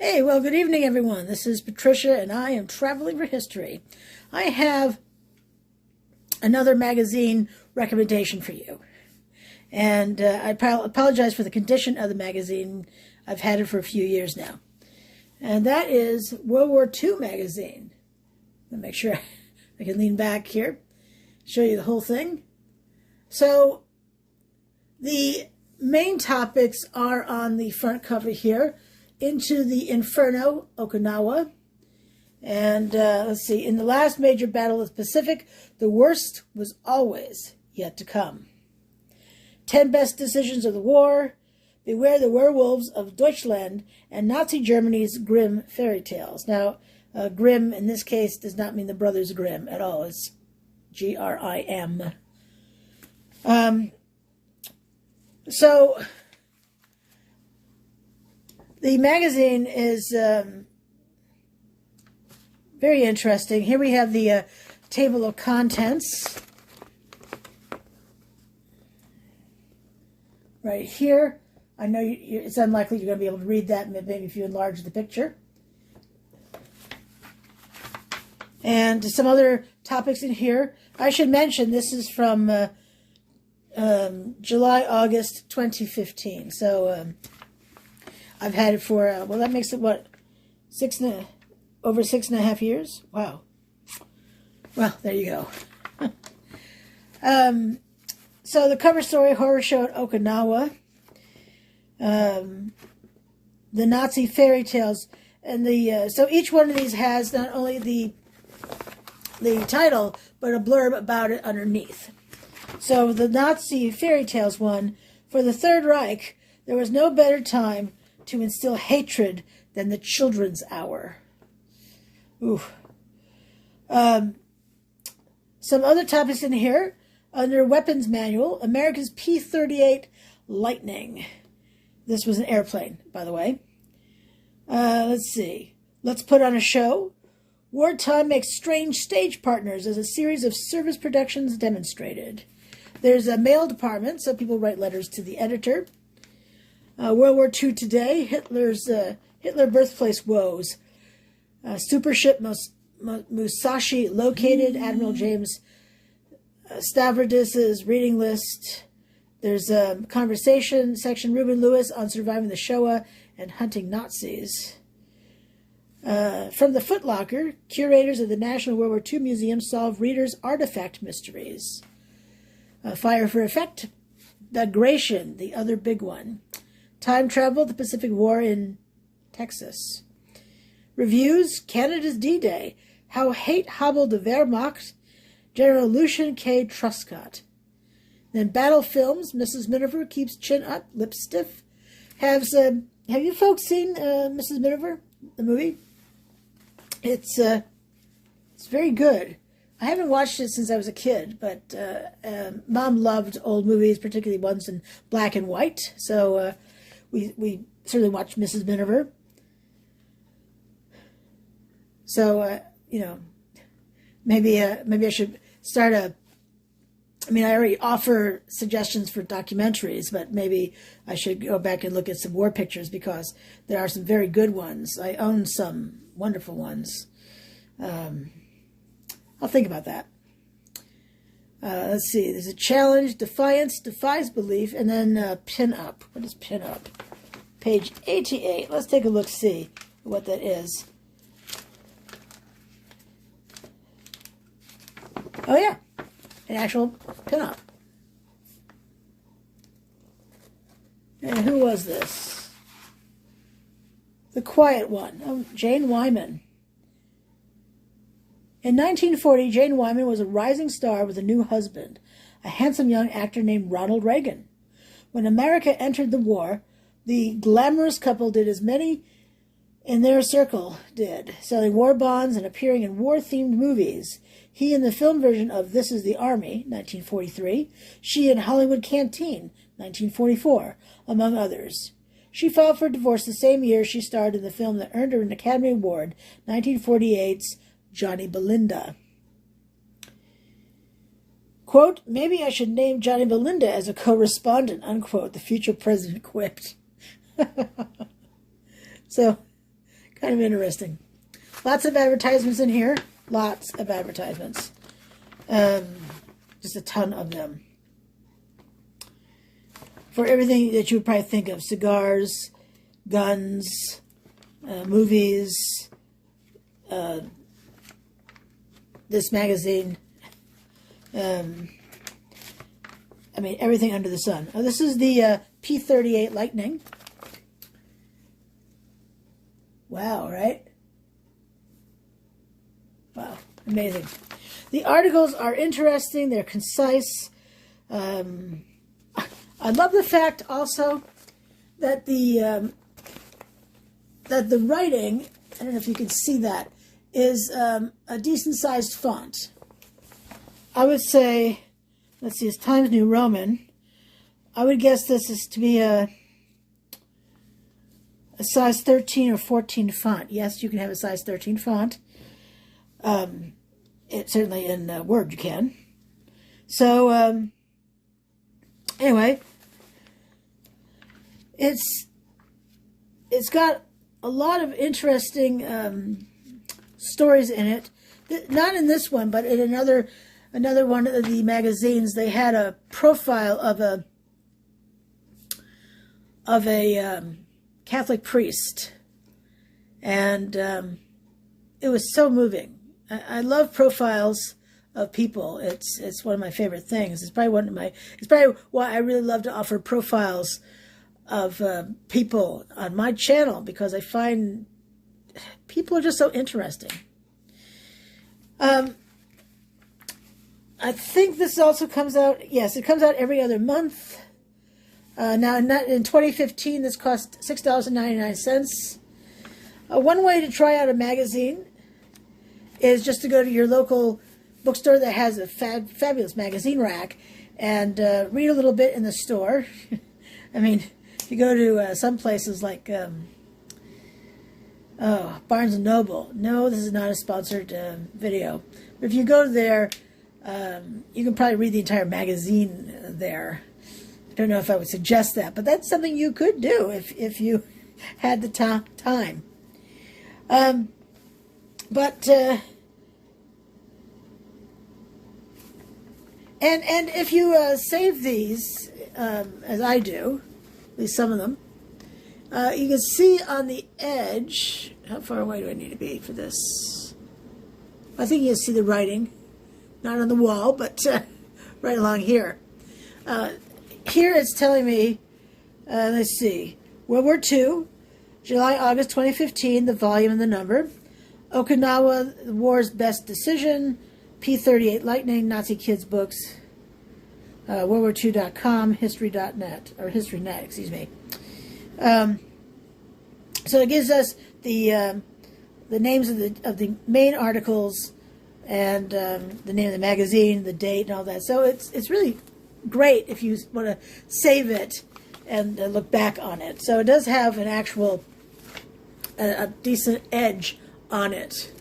Hey, well, good evening, everyone. This is Patricia, and I am traveling for history. I have another magazine recommendation for you. And I apologize for the condition of the magazine. I've had it for a few years now. And that is World War II magazine. Let me make sure I can lean back here, show you the whole thing. So the main topics are on the front cover here. Into the Inferno, Okinawa. And let's see, in the last major battle of the Pacific, the worst was always yet to come. 10 best decisions of the war, beware the werewolves of Deutschland, and Nazi Germany's grim fairy tales. Now, grim in this case does not mean the Brothers Grimm at all. It's G-R-I-M. So the magazine is very interesting. Here we have the table of contents. Right here. I know it's unlikely you're going to be able to read that, maybe if you enlarge the picture. And some other topics in here. I should mention this is from July, August 2015. So I've had it for, well, that makes it, what, over 6.5 years? Wow. Well, there you go. So the cover story, horror show at Okinawa. The Nazi fairy tales. And so each one of these has not only the title, but a blurb about it underneath. So the Nazi fairy tales one, for the Third Reich, there was no better time to instill hatred than the children's hour. Ooh. Some other topics in here. Under weapons manual, America's P-38 Lightning. This was an airplane, by the way. Let's see. Let's put on a show. Wartime makes strange stage partners as a series of service productions demonstrated. There's a mail department, so people write letters to the editor. World War II today, Hitler birthplace woes. Super ship Musashi located, Admiral James Stavridis' reading list. There's a conversation section, Reuben Lewis on surviving the Shoah and hunting Nazis. From the Foot Locker, curators of the National World War II Museum solve readers' artifact mysteries. Fire for Effect, Bagration, the other big one. Time travel, the Pacific War in Texas. Reviews, Canada's D-Day, How Hate Hobbled the Wehrmacht, General Lucian K. Truscott. Then Battle Films, Mrs. Miniver keeps chin up, lips stiff. Have you folks seen Mrs. Miniver, the movie? It's very good. I haven't watched it since I was a kid, but Mom loved old movies, particularly ones in black and white. So we certainly watched Mrs. Miniver. So maybe I should start I already offer suggestions for documentaries, but maybe I should go back and look at some war pictures because there are some very good ones. I own some wonderful ones. I'll think about that. Let's see. There's a challenge. Defiance defies belief. And then pin up. What is pin up? Page 88. Let's take a look, see what that is. Oh, yeah. An actual pin up. And who was this? The quiet one. Oh, Jane Wyman. In 1940, Jane Wyman was a rising star with a new husband, a handsome young actor named Ronald Reagan. When America entered the war, the glamorous couple did as many in their circle did, selling war bonds and appearing in war-themed movies. He in the film version of This Is the Army, 1943, she in Hollywood Canteen, 1944, among others. She filed for divorce the same year she starred in the film that earned her an Academy Award, 1948's Johnny Belinda. Quote, maybe I should name Johnny Belinda as a co-respondent, unquote, the future president quipped. So Kind of interesting. Lots of advertisements in here. Lots of advertisements. Just a ton of them. For everything that you would probably think of. Cigars, guns, movies, this magazine. I mean, everything under the sun. Oh, this is the P-38 Lightning. Wow, right? Wow, amazing. The articles are interesting. They're concise. I love the fact also that the writing, I don't know if you can see that, is a decent-sized font. I would say, let's see, it's Times New Roman. I would guess this is to be a size 13 or 14 font. Yes, you can have a size 13 font. Certainly in Word you can. So, anyway, it's got a lot of interesting stories in it. Not in this one, but in another one of the magazines. They had a profile of a Catholic priest, and it was so moving. I love profiles of people. It's one of my favorite things. It's probably why I really love to offer profiles of people on my channel, because I find people are just so interesting. I think this also comes out, yes, it comes out every other month. Now, in 2015, this cost $6.99. One way to try out a magazine is just to go to your local bookstore that has a fabulous magazine rack and read a little bit in the store. I mean, if you go to some places like Barnes & Noble. No, this is not a sponsored video. But if you go there, you can probably read the entire magazine there. I don't know if I would suggest that, but that's something you could do if you had the time. And if you save these, as I do, at least some of them, you can see on the edge, how far away do I need to be for this? I think you can see the writing, not on the wall, but right along here. Here it's telling me, let's see, World War II, July, August 2015, the volume and the number. Okinawa, the war's best decision. P-38 Lightning, Nazi Kids Books. worldwarii.com, history.net, or history.net, excuse me. So it gives us the names of the main articles and the name of the magazine, the date, and all that. So it's really great if you want to save it and look back on it. So it does have an actual a decent edge on it,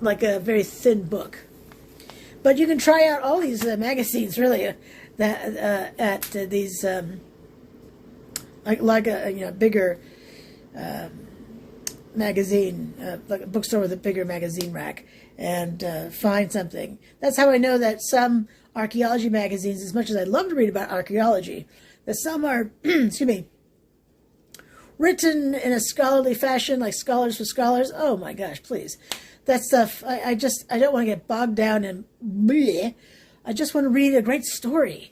like a very thin book. But you can try out all these magazines, really, that at these like a bigger magazine, like a bookstore with a bigger magazine rack, and find something. That's how I know that some archaeology magazines, as much as I love to read about archaeology, that some are, excuse me, written in a scholarly fashion, like Scholars for Scholars. Oh my gosh, please. That stuff, I don't want to get bogged down in bleh. I just want to read a great story.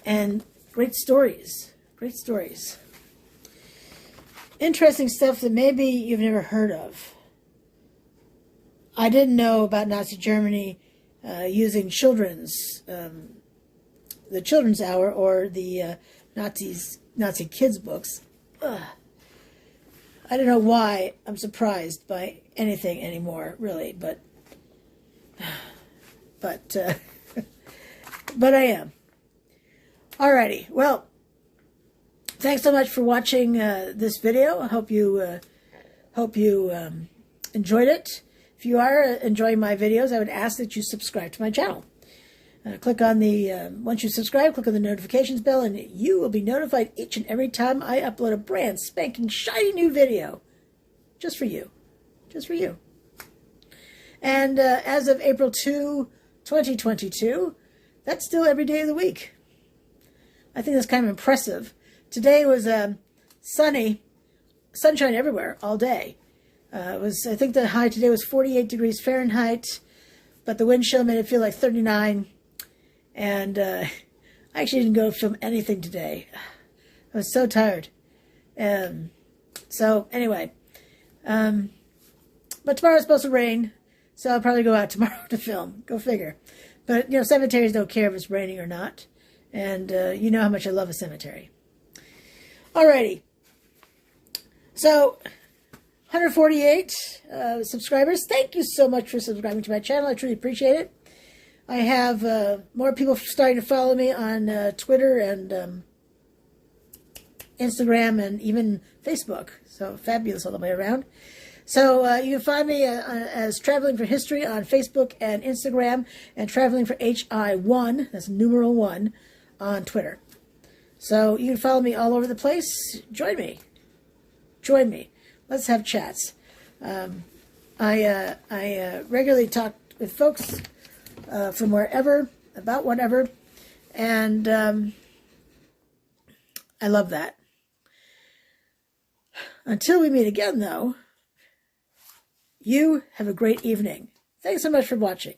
And great stories. Great stories. Interesting stuff that maybe you've never heard of. I didn't know about Nazi Germany using the Children's Hour or the Nazi kids books. Ugh. I don't know why I'm surprised by anything anymore, really, but I am. Alrighty, well, thanks so much for watching this video. I hope you enjoyed it. If you are enjoying my videos, I would ask that you subscribe to my channel. Click on the, once you subscribe, click on the notifications bell, and you will be notified each and every time I upload a brand spanking shiny new video. just for you. Just for you. And as of April 2, 2022, that's still every day of the week. I think that's kind of impressive. Today was sunny, sunshine everywhere all day. I think the high today was 48 degrees Fahrenheit, but the wind chill made it feel like 39. And I actually didn't go film anything today. I was so tired. So anyway, but tomorrow's supposed to rain, so I'll probably go out tomorrow to film. Go figure. But, you know, cemeteries don't care if it's raining or not. And you know how much I love a cemetery. Alrighty. So, 148 subscribers. Thank you so much for subscribing to my channel. I truly appreciate it. I have more people starting to follow me on Twitter and Instagram and even Facebook. So, fabulous all the way around. So you can find me as Traveling for History on Facebook and Instagram, and Traveling for HI1, that's numeral 1, on Twitter. So you can follow me all over the place. Join me. Join me. Let's have chats. I regularly talk with folks from wherever, about whatever, and I love that. Until we meet again, though, you have a great evening. Thanks so much for watching.